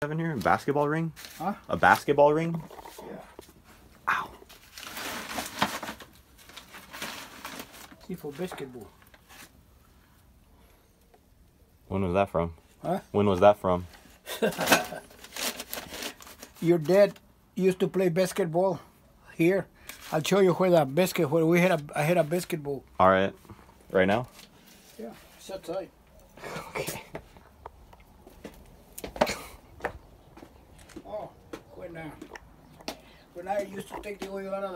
have in here? A basketball ring? Huh? A basketball ring? Yeah. Ow. See, for basketball. When was that from? Huh? When was that from? Your dad used to play basketball here. I'll show you where I had a basketball. All right. Right now? Yeah, it's outside. Okay. Oh, when I used to take the oil out of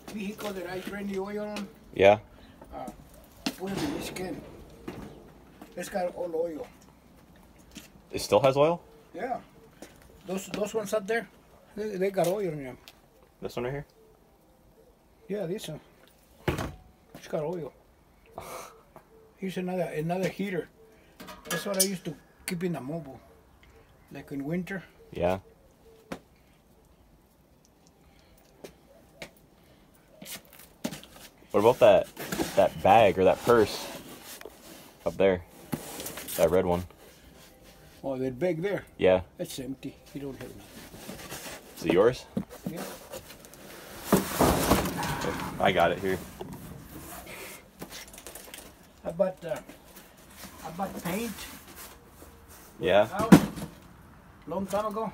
the vehicle that I drain the oil on, Yeah. put it in this can. It's got all oil. It still has oil? Yeah. Those ones up there, they got oil in them. This one right here? Yeah, this one. It's got oil. Here's another heater. That's what I used to keep in the mobile. Like in winter. Yeah. What about that bag or that purse up there? That red one. Oh, that bag there. Yeah. That's empty. You don't have it. Is it yours? Yeah. I got it here. I bought paint. Yeah. House, long time ago.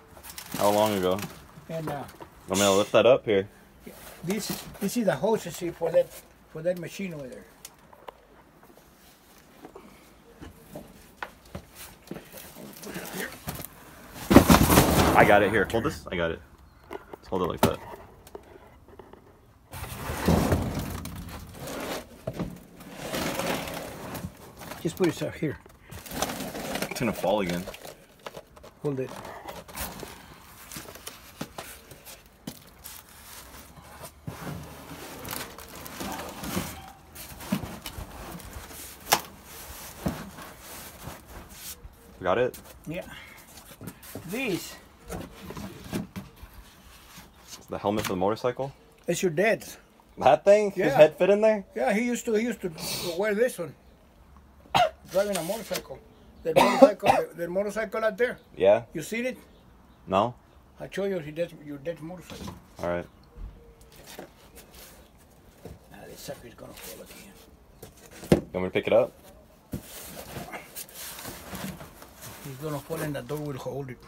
How long ago? And I'm gonna lift that up here. this is the hose you see for that machine over there. I got it here. Hold this. I got it. Let's hold it like that. Just put it up here. It's gonna fall again. Hold it. Got it? Yeah. This It's the helmet for the motorcycle. is your dad's. That thing? His Yeah. head fit in there? Yeah, he used to wear this one. Driving a motorcycle. That motorcycle out there. Yeah. You seen it? No? I'll show you your dad's motorcycle. All right. Ah, this sucker's gonna fall again. You want me to pick it up? He's gonna fall and the door will hold it.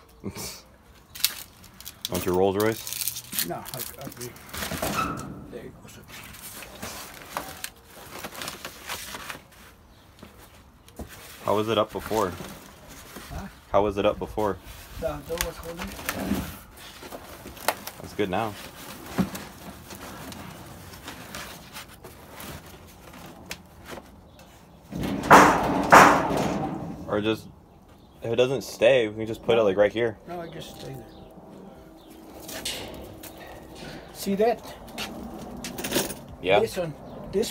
Want your Rolls Royce? No, I'll be. There it goes. How was it up before? Huh? How was it up before? The door was holding it. That's good now. Or just, if it doesn't stay, we can just put it like right here. No, I just stay there. See that? Yeah. This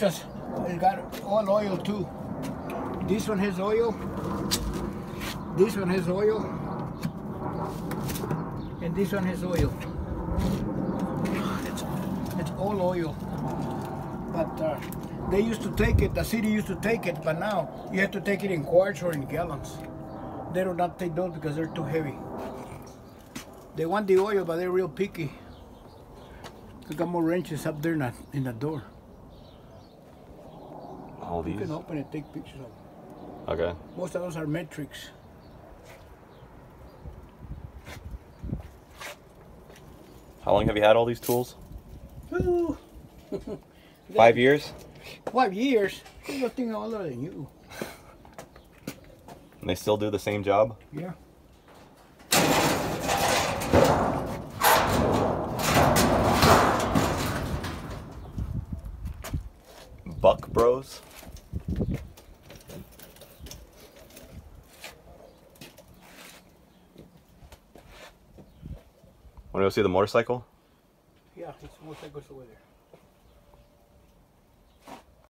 one's it got all oil too. This one has oil. This one has oil. And this one has oil. It's all oil. But they used to take it, the city used to take it, but now you have to take it in quarts or in gallons. They do not take those because they're too heavy. They want the oil, but they're real picky. We got more wrenches up there in the door. All You these? can open it, take pictures of them. Okay. Most of those are metrics. How long have you had all these tools? Ooh. 5 years? 5 years? You're thing older than you. And they still do the same job? Yeah. Buck Bros? Want to go see the motorcycle? Yeah, it's motorcycles over there.